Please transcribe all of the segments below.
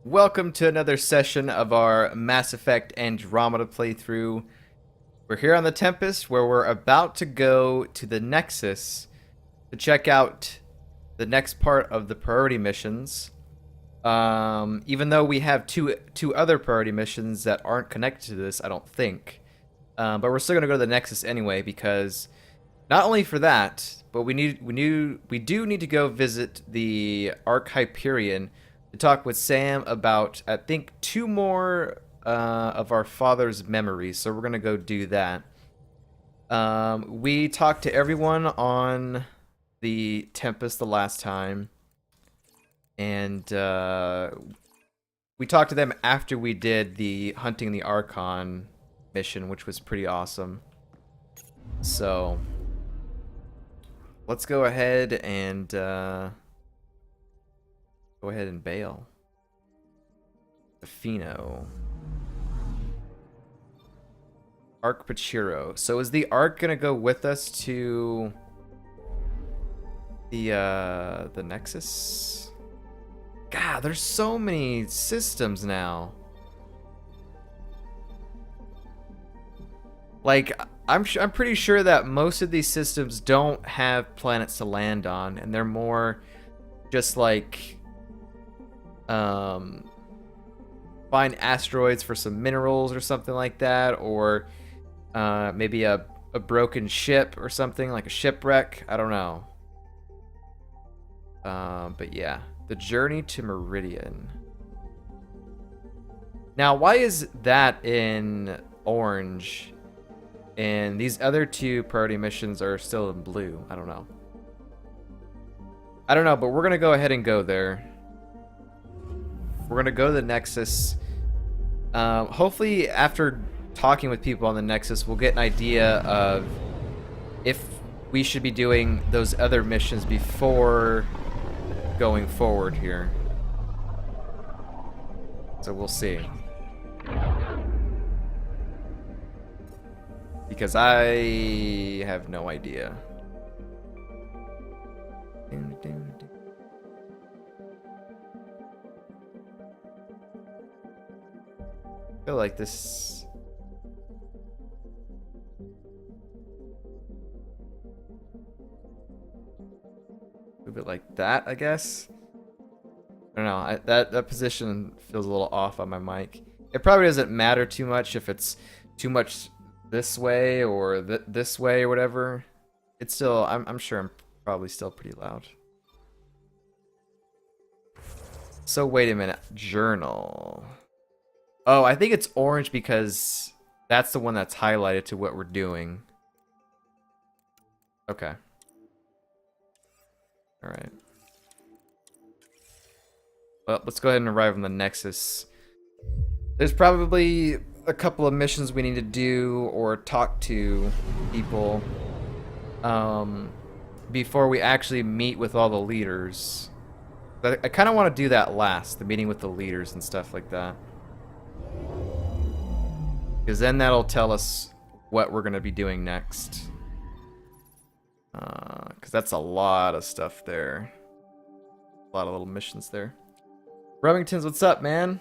Welcome to another session of our Mass Effect Andromeda playthrough. We're here on the Tempest, where we're about to go to the Nexus to check out the next part of the priority missions. Even though we have two other priority missions that aren't connected to this, I don't think. But we're still gonna go to the Nexus anyway, because not only for that, but we do need to go visit the Ark Hyperion to talk with Sam about, I think, two more of our father's memories. So we're gonna go do that. We talked to everyone on the Tempest the last time, and we talked to them after we did the Hunting the Archon mission, which was pretty awesome. So let's go ahead and bail. Fino. Ark Pachiro. So is the Ark gonna go with us to the Nexus? God, there's so many systems now. Like, I'm pretty sure that most of these systems don't have planets to land on, and they're more just like find asteroids for some minerals or something like that, or maybe a broken ship or something, like a shipwreck. I don't know. But yeah, the journey to Meridian. Now, why is that in orange and these other two priority missions are still in blue? I don't know. But we're gonna go ahead and go there. We're gonna go to the Nexus. Hopefully, after talking with people on the Nexus, we'll get an idea of if we should be doing those other missions before going forward here. So we'll see. Because I have no idea. I feel like this... Move it like that, I guess. I don't know. That position feels a little off on my mic. It probably doesn't matter too much if it's too much this way or this way or whatever. It's still... I'm sure I'm probably still pretty loud. So wait a minute. Journal. Oh, I think it's orange because that's the one that's highlighted to what we're doing. Okay. Alright. Well, let's go ahead and arrive on the Nexus. There's probably a couple of missions we need to do or talk to people before we actually meet with all the leaders. But I kind of want to do that last, the meeting with the leaders and stuff like that. Because then that'll tell us what we're going to be doing next. Because that's a lot of stuff there. A lot of little missions there. Remingtons, what's up, man?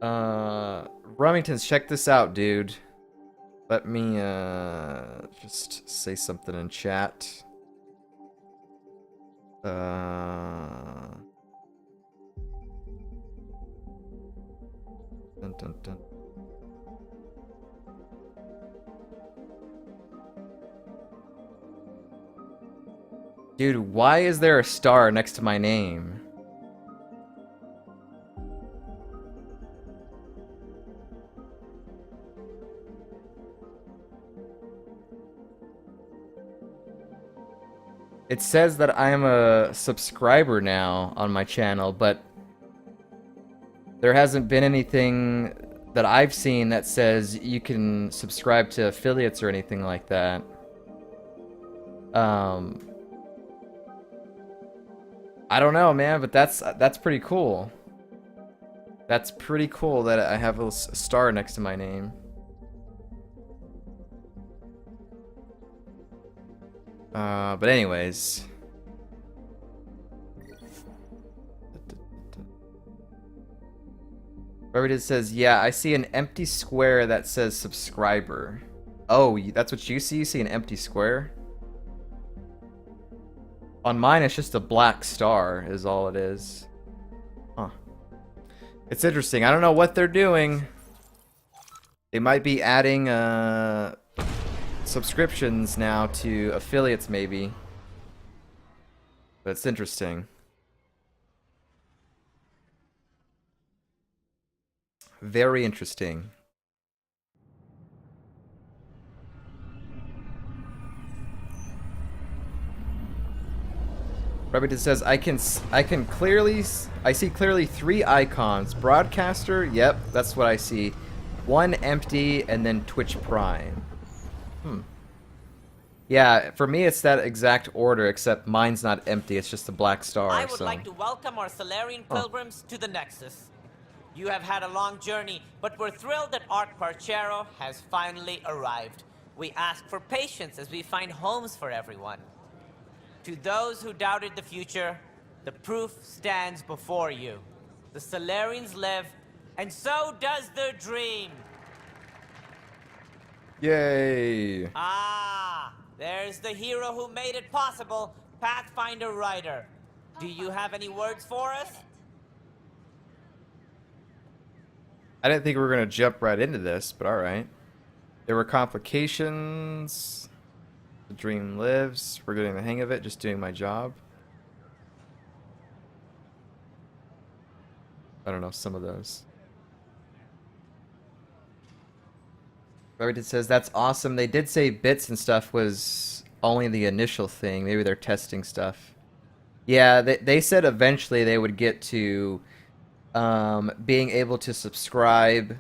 Remingtons, check this out, dude. Let me just say something in chat. Dun, dun, dun. Dude, why is there a star next to my name? It says that I am a subscriber now on my channel, but there hasn't been anything that I've seen that says you can subscribe to affiliates or anything like that. I don't know, man, but that's pretty cool. That's pretty cool that I have a star next to my name. But anyways. It says, yeah, I see an empty square that says subscriber. Oh, that's what you see? You see an empty square? On mine, it's just a black star is all it is. Huh. It's interesting. I don't know what they're doing. They might be adding subscriptions now to affiliates, maybe. But it's interesting. Very interesting. Remington says, I see clearly 3 icons. Broadcaster, yep, that's what I see. 1 empty, and then Twitch Prime. Yeah, for me it's that exact order, except mine's not empty, it's just a black star. I would like to welcome our Salarian pilgrims to the Nexus. You have had a long journey, but we're thrilled that Art Parchero has finally arrived. We ask for patience as we find homes for everyone. To those who doubted the future, the proof stands before you. The Salarians live, and so does their dream. Yay! Ah, there's the hero who made it possible, Pathfinder Ryder. Do you have any words for us? I didn't think we were going to jump right into this, but alright. There were complications. The dream lives. We're getting the hang of it, just doing my job. I don't know, some of those. It says, that's awesome. They did say bits and stuff was only the initial thing. Maybe they're testing stuff. Yeah, they said eventually they would get to being able to subscribe,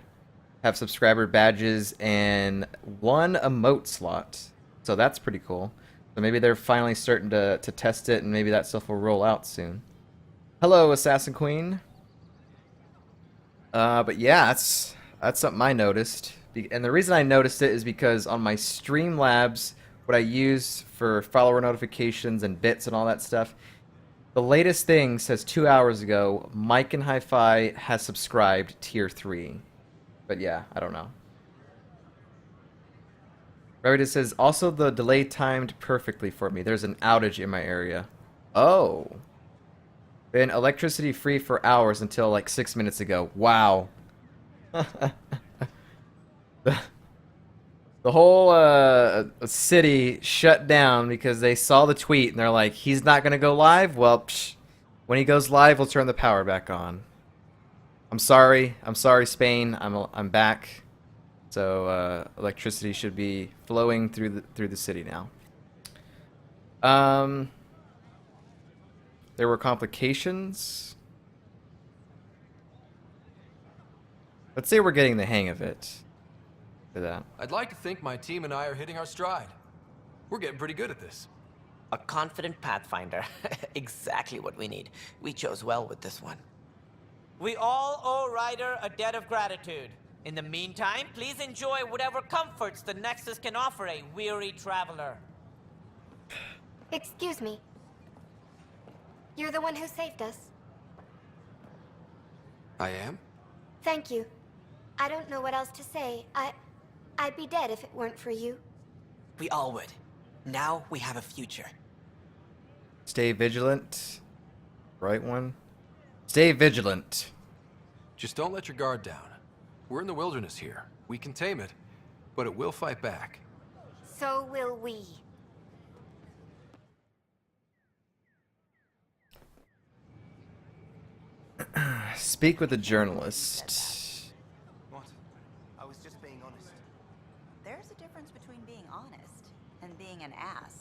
have subscriber badges, and 1 emote slot. So that's pretty cool. So maybe they're finally starting to test it, and maybe that stuff will roll out soon. Hello, Assassin Queen. But yeah, that's something I noticed. And the reason I noticed it is because on my Streamlabs, what I use for follower notifications and bits and all that stuff, the latest thing says 2 hours ago, Mike and Hi-Fi has subscribed Tier 3. But yeah, I don't know. It says, also the delay timed perfectly for me. There's an outage in my area. Oh. Been electricity free for hours until like 6 minutes ago. Wow. The whole city shut down because they saw the tweet and they're like, he's not going to go live? Well, when he goes live, we'll turn the power back on. I'm sorry, Spain. I'm back. So electricity should be flowing through the city now. There were complications. Let's say we're getting the hang of it. For that. I'd like to think my team and I are hitting our stride. We're getting pretty good at this. A confident Pathfinder. Exactly what we need. We chose well with this one. We all owe Ryder a debt of gratitude. In the meantime, please enjoy whatever comforts the Nexus can offer a weary traveler. Excuse me. You're the one who saved us. I am? Thank you. I don't know what else to say. I'd be dead if it weren't for you. We all would. Now we have a future. Stay vigilant. Right one. Stay vigilant. Just don't let your guard down. We're in the wilderness here. We can tame it, but it will fight back. So will we. Speak with a journalist. What? I was just being honest. There's a difference between being honest and being an ass.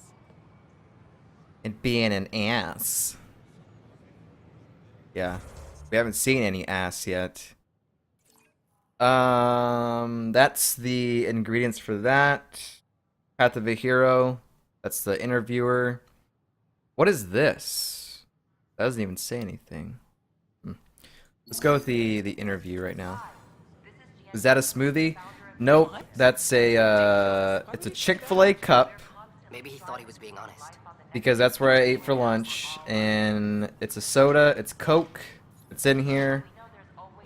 And being an ass. Yeah. We haven't seen any ass yet. That's the ingredients for that. Path of a Hero. That's the interviewer. What is this? That doesn't even say anything. Let's go with the interview right now. Is that a smoothie? Nope. That's a it's a Chick-fil-A cup. Maybe he thought he was being honest. Because that's where I ate for lunch, and it's a soda. It's Coke. It's in here.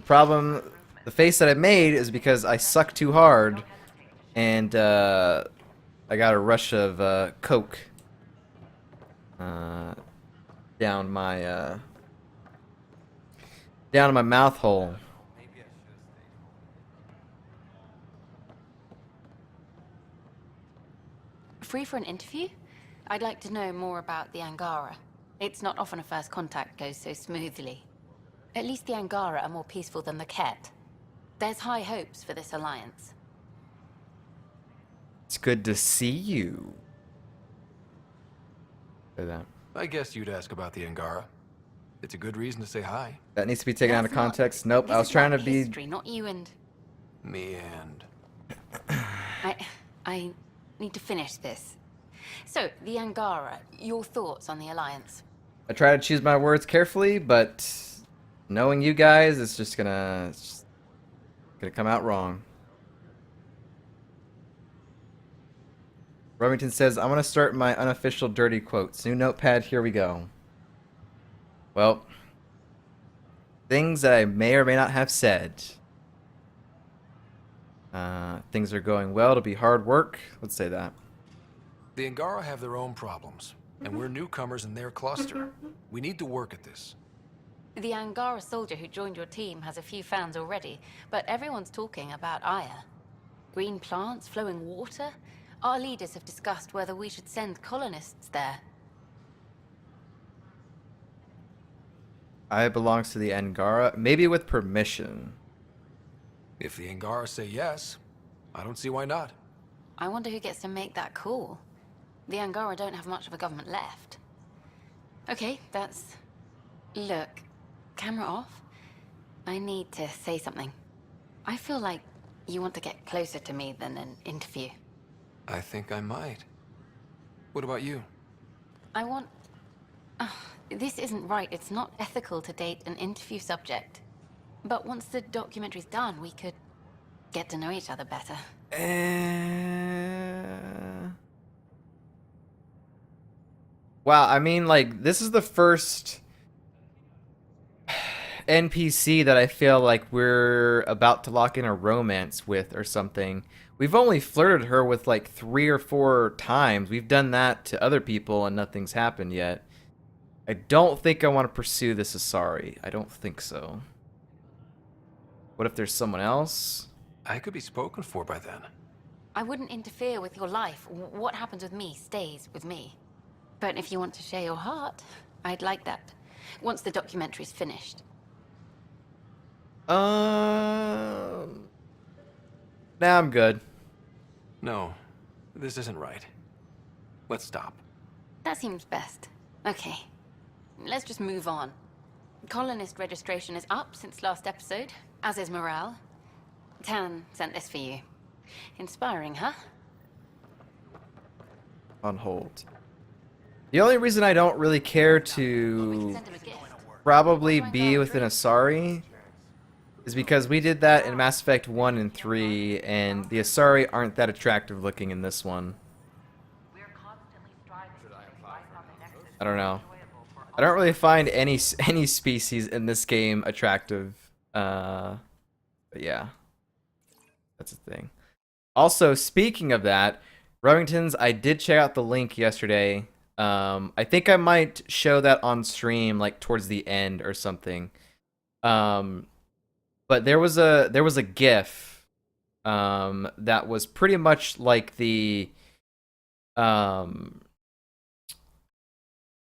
The The face that I made is because I suck too hard, and I got a rush of coke down my mouth hole. Free for an interview? I'd like to know more about the Angara. It's not often a first contact goes so smoothly. At least the Angara are more peaceful than the Ket. There's high hopes for this alliance. It's good to see you. Say that. I guess you'd ask about the Angara. It's a good reason to say hi. That needs to be taken out of That's not- context. Nope, This I was is trying to about be. history, not you and... Me and... I need to finish this. So, the Angara, your thoughts on the alliance? I try to choose my words carefully, but knowing you guys, it's just gonna come out wrong. Remington says, "I'm gonna start my unofficial dirty quotes. New notepad. Here we go." Well, things that I may or may not have said. Things are going well. It'll be hard work. Let's say that. The Angara have their own problems, and we're newcomers in their cluster. We need to work at this. The Angara soldier who joined your team has a few fans already, but everyone's talking about Aya. Green plants, flowing water? Our leaders have discussed whether we should send colonists there. Aya belongs to the Angara, maybe with permission. If the Angara say yes, I don't see why not. I wonder who gets to make that call. The Angara don't have much of a government left. Okay, that's... Look, camera off. I need to say something. I feel like you want to get closer to me than an interview. I think I might. What about you? I want... this isn't right. It's not ethical to date an interview subject. But once the documentary's done, we could get to know each other better. Wow, I mean, like, this is the first NPC that I feel like we're about to lock in a romance with or something. We've only flirted her with like 3 or 4 times. We've done that to other people and nothing's happened yet. I don't think I want to pursue this Asari. I don't think so. What if there's someone else? I could be spoken for by then. I wouldn't interfere with your life. What happens with me stays with me. But if you want to share your heart, I'd like that. Once the documentary's finished. Nah, I'm good. No, this isn't right. Let's stop. That seems best. Okay. Let's just move on. Colonist registration is up since last episode, as is morale. Tan sent this for you. Inspiring, huh? On hold. The only reason I don't really care to Send him a gift. probably be with an Asari is because we did that in Mass Effect 1 and 3, and the Asari aren't that attractive looking in this one. I don't know. I don't really find any species in this game attractive. But yeah. That's the thing. Also, speaking of that, Remington's, I did check out the link yesterday. I think I might show that on stream, like towards the end or something. But there was a GIF that was pretty much like the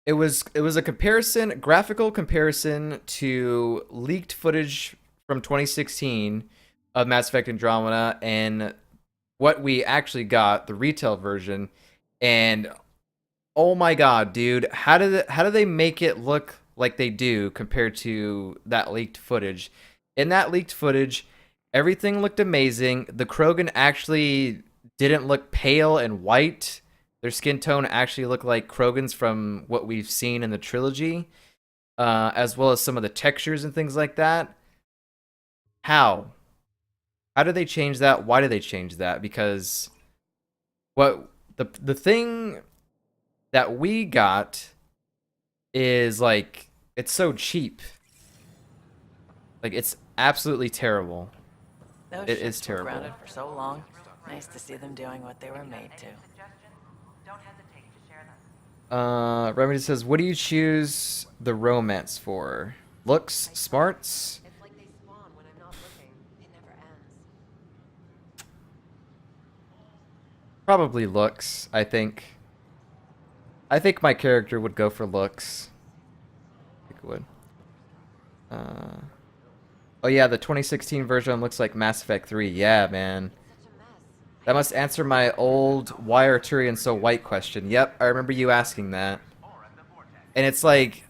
it was a comparison, graphical comparison to leaked footage from 2016 of Mass Effect Andromeda and what we actually got, the retail version, and oh my god, dude, how do they make it look like they do compared to that leaked footage? In that leaked footage, everything looked amazing. The Krogan actually didn't look pale and white. Their skin tone actually looked like Krogans from what we've seen in the trilogy, as well as some of the textures and things like that. How? How did they change that? Why did they change that? Because what the thing that we got is like, it's so cheap. Like, it's absolutely terrible. Those It ships is were terrible. grounded for so long. Nice to see them doing what they were made to. Remedy says, what do you choose the romance for? Looks, smarts? It's like they spawn when I'm not looking. It never ends. Probably looks, I think. I think my character would go for looks. I think it would. Oh yeah, the 2016 version looks like Mass Effect 3. Yeah, man. That must answer my old why are Turians so white question. Yep, I remember you asking that. And it's like,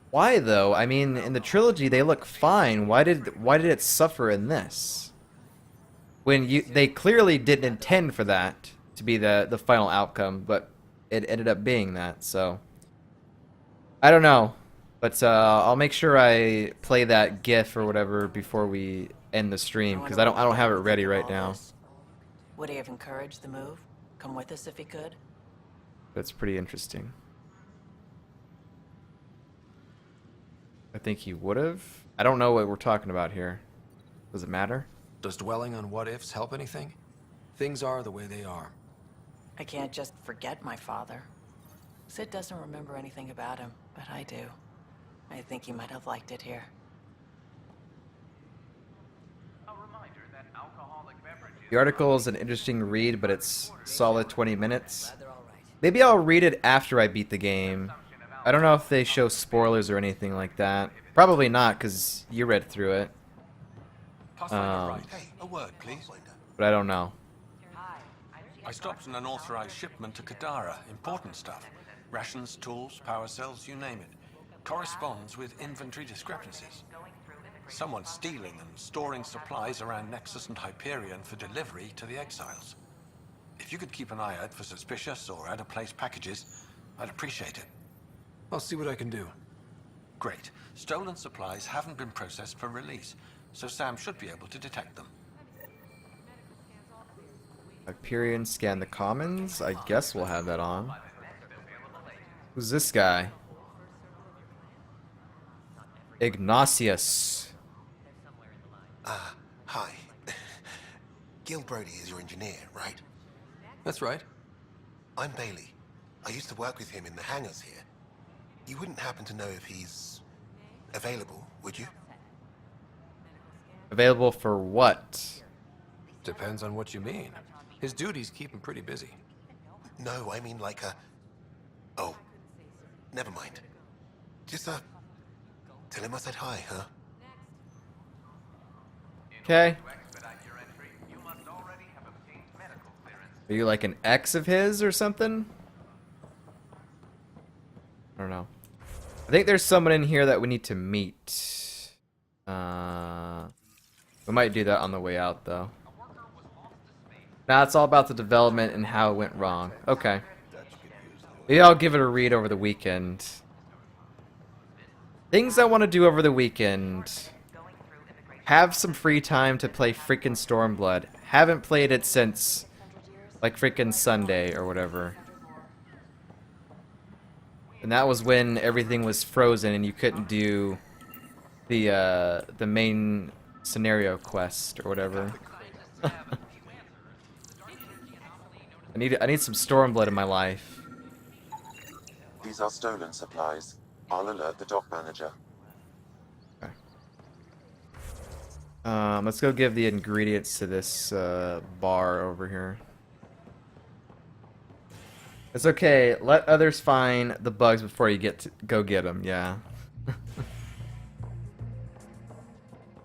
why though? I mean, in the trilogy they look fine. Why did it suffer in this? When they clearly didn't intend for that to be the final outcome, but it ended up being that. So I don't know, but I'll make sure I play that GIF or whatever before we end the stream because I don't have it ready right now. Would he have encouraged the move? Come with us if he could? That's pretty interesting. I think he would have. I don't know what we're talking about here. Does it matter? Does dwelling on what-ifs help anything? Things are the way they are. I can't just forget my father. Sid doesn't remember anything about him, but I do. I think he might have liked it here. The article is an interesting read, but it's solid 20 minutes. Maybe I'll read it after I beat the game. I don't know if they show spoilers or anything like that. Probably not, because you read through it. Hey, a word, please. But I don't know. I stopped an unauthorized shipment to Kadara. Important stuff. Rations, tools, power cells, you name it. Corresponds with inventory discrepancies. Someone's stealing and storing supplies around Nexus and Hyperion for delivery to the exiles. If you could keep an eye out for suspicious or out-of-place packages, I'd appreciate it. I'll see what I can do. Great. Stolen supplies haven't been processed for release, so Sam should be able to detect them. Hyperion scan the commons. I guess we'll have that on. Who's this guy? Ignatius. Hi. Gil Brody is your engineer, right? That's right. I'm Bailey. I used to work with him in the hangars here. You wouldn't happen to know if he's available, would you? Available for what? Depends on what you mean. His duties keep him pretty busy. No, I mean like a... Oh, never mind. Just, tell him I said hi, huh? Okay. Are you like an ex of his or something? I don't know. I think there's someone in here that we need to meet. We might do that on the way out, though. Nah, it's all about the development and how it went wrong. Okay. Maybe I'll give it a read over the weekend. Things I want to do over the weekend. Have some free time to play freaking Stormblood. Haven't played it since, like, freaking Sunday or whatever. And that was when everything was frozen and you couldn't do the main scenario quest or whatever. I need some Stormblood in my life. These are stolen supplies. I'll alert the dock manager. Okay. Let's go give the ingredients to this bar over here. It's okay. Let others find the bugs before you go get them. Yeah.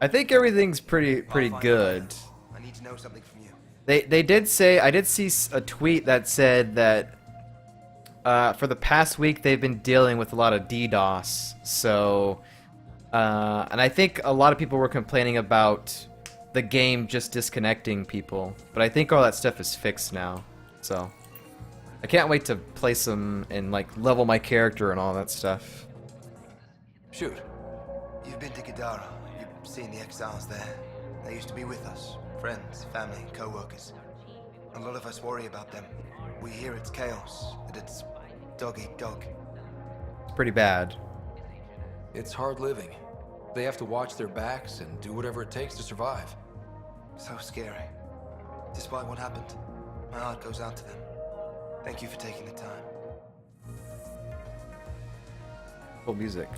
I think everything's pretty good. I need to know something from you. They did say, I did see a tweet that said that for the past week they've been dealing with a lot of DDoS. So, and I think a lot of people were complaining about the game just disconnecting people. But I think all that stuff is fixed now. So, I can't wait to play some and like level my character and all that stuff. Shoot. You've been to Kadara. You've seen the exiles there. They used to be with us. Friends, family, co-workers. A lot of us worry about them. We hear it's chaos, that it's dog eat dog. It's pretty bad. It's hard living. They have to watch their backs and do whatever it takes to survive. So scary. Despite what happened, my heart goes out to them. Thank you for taking the time. Cool music.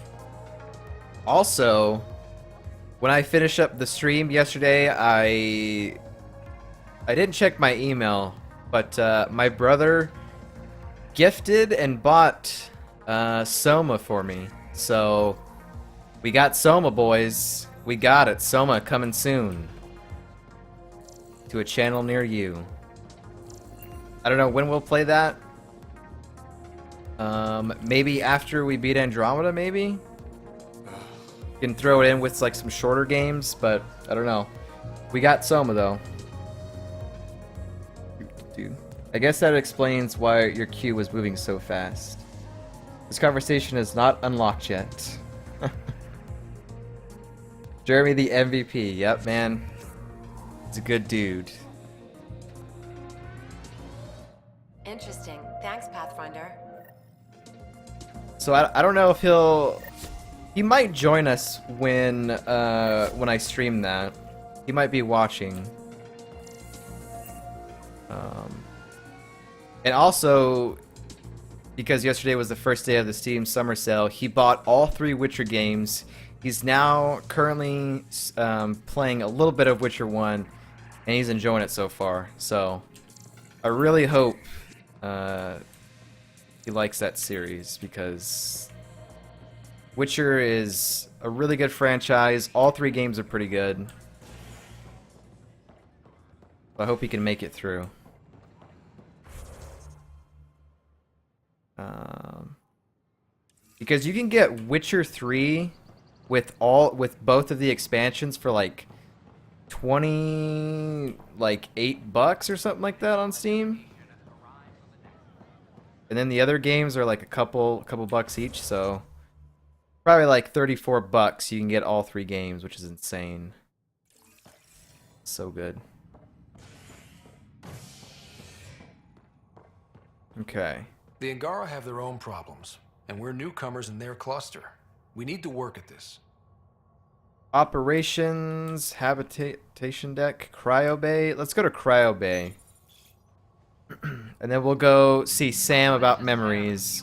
Also, when I finished up the stream yesterday, I didn't check my email, but my brother gifted and bought Soma for me. So we got Soma, boys. We got it. Soma coming soon to a channel near you. I don't know when we'll play that. Maybe after we beat Andromeda, maybe? You can throw it in with like some shorter games, but I don't know. We got Soma though. Dude. I guess that explains why your queue was moving so fast. This conversation is not unlocked yet. Jeremy the MVP. Yep, man. He's a good dude. Interesting. Thanks, Pathfinder. So I don't know if he might join us when I stream that. He might be watching. And also, because yesterday was the first day of the Steam Summer Sale, he bought all 3 Witcher games. He's now currently playing a little bit of Witcher 1, and he's enjoying it so far. So I really hope he likes that series, because Witcher is a really good franchise. All 3 games are pretty good. I hope he can make it through. Because you can get Witcher 3 with both of the expansions for like $8 or something like that on Steam. And then the other games are like a couple bucks each, so probably like $34 you can get all 3 games, which is insane. So good. Okay. The Angara have their own problems, and we're newcomers in their cluster. We need to work at this. Operations, habitation deck, cryo bay. Let's go to cryo bay. And then we'll go see Sam about memories.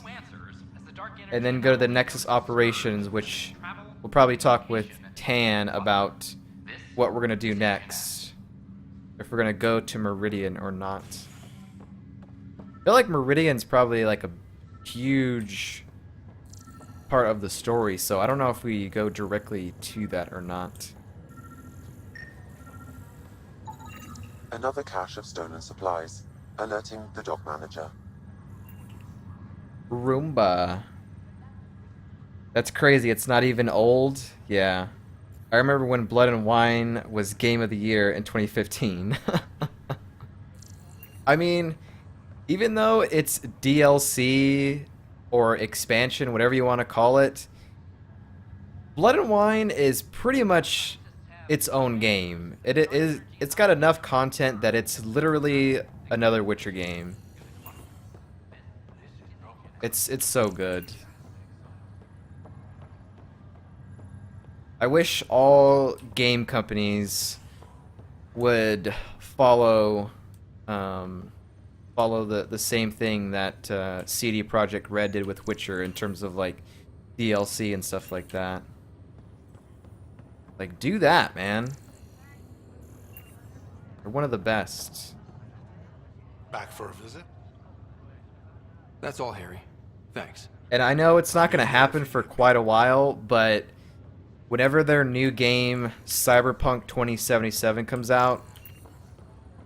And then go to the Nexus operations, which we'll probably talk with Tan about what we're going to do next. If we're going to go to Meridian or not. I feel like Meridian's probably like a huge part of the story, so I don't know if we go directly to that or not. Another cache of stolen supplies, alerting the dock manager. Roomba. That's crazy, it's not even old. Yeah. I remember when Blood and Wine was Game of the Year in 2015. I mean, even though it's DLC or expansion, whatever you want to call it, Blood and Wine is pretty much its own game. It's got enough content that it's literally another Witcher game. It's so good. I wish all game companies would follow the same thing that CD Projekt Red did with Witcher in terms of like DLC and stuff like that. Like, do that, man. They're one of the best. Back for a visit? That's all, Harry. Thanks. And I know it's not going to happen for quite a while, but whenever their new game, Cyberpunk 2077, comes out,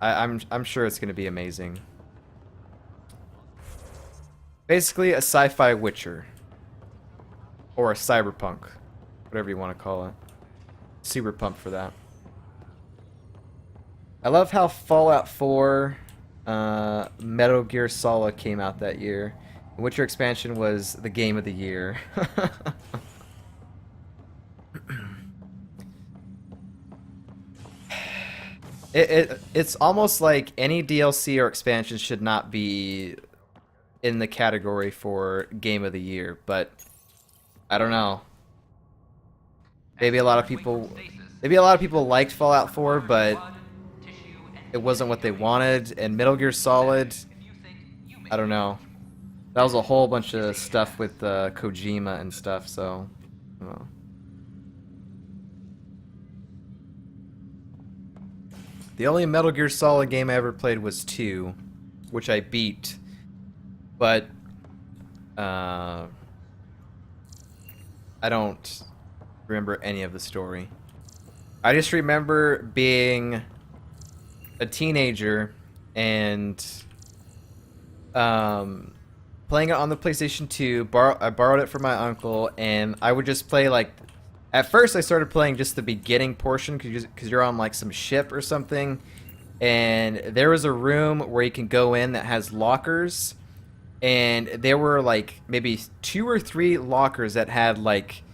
I'm sure it's going to be amazing. Basically, a sci-fi Witcher. Or a cyberpunk. Whatever you want to call it. Super pumped for that. I love how Fallout 4, Metal Gear Solid came out that year. Witcher expansion was the game of the year. It's almost like any DLC or expansion should not be in the category for game of the year, but I don't know. Maybe a lot of people liked Fallout 4, but it wasn't what they wanted. And Metal Gear Solid, I don't know. That was a whole bunch of stuff with Kojima and stuff, so I don't know. The only Metal Gear Solid game I ever played was 2, which I beat, but I don't remember any of the story. I just remember being a teenager and playing it on the PlayStation 2. I borrowed it from my uncle, and I would just play like. At first, I started playing just the beginning portion because you're on like some ship or something, and there was a room where you can go in that has lockers, and there were like maybe 2 or 3 lockers that had like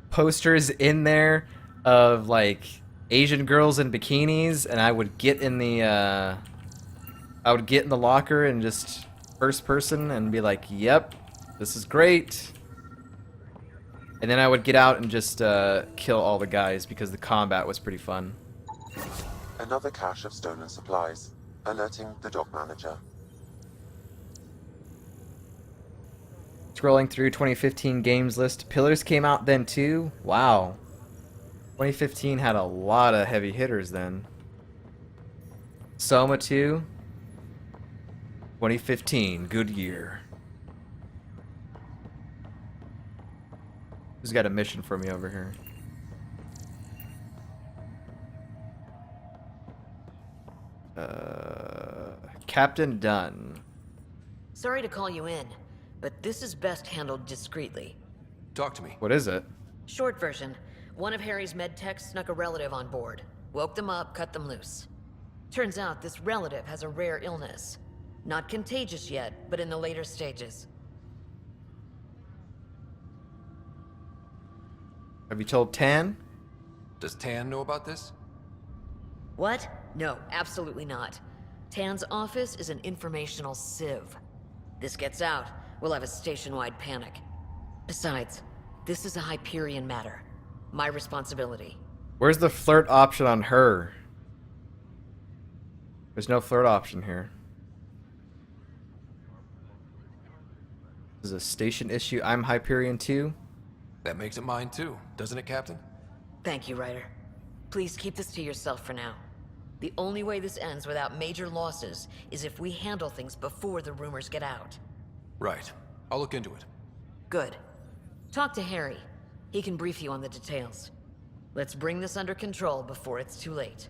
posters in there of like Asian girls in bikinis, and I would get in the locker and just first person and be like, "Yep, this is great." And then I would get out and just kill all the guys because the combat was pretty fun. Another cache of stolen supplies, alerting the dock manager. Scrolling through 2015 games list. Pillars came out then too? Wow. 2015 had a lot of heavy hitters then. Soma 2. 2015, good year. Who's got a mission for me over here? Captain Dunn. Sorry to call you in, but this is best handled discreetly. Talk to me. What is it? Short version. One of Harry's med techs snuck a relative on board. Woke them up, cut them loose. Turns out this relative has a rare illness. Not contagious yet, but in the later stages. Have you told Tan? Does Tan know about this? What? No, absolutely not. Tan's office is an informational sieve. This gets out, we'll have a station-wide panic. Besides, this is a Hyperion matter. My responsibility. Where's the flirt option on her? There's no flirt option here. This is a station issue. I'm Hyperion too. That makes it mine too, doesn't it, Captain? Thank you, Ryder. Please keep this to yourself for now. The only way this ends without major losses is if we handle things before the rumors get out. Right. I'll look into it. Good. Talk to Harry. He can brief you on the details. Let's bring this under control before it's too late.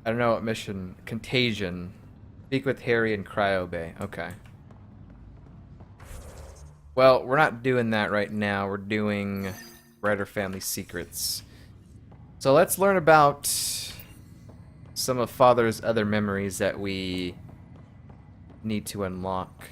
I don't know what mission. Contagion. Speak with Harry in Cryo Bay. Okay. Well, we're not doing that right now. We're doing Ryder Family Secrets. So let's learn about some of Father's other memories that we need to unlock.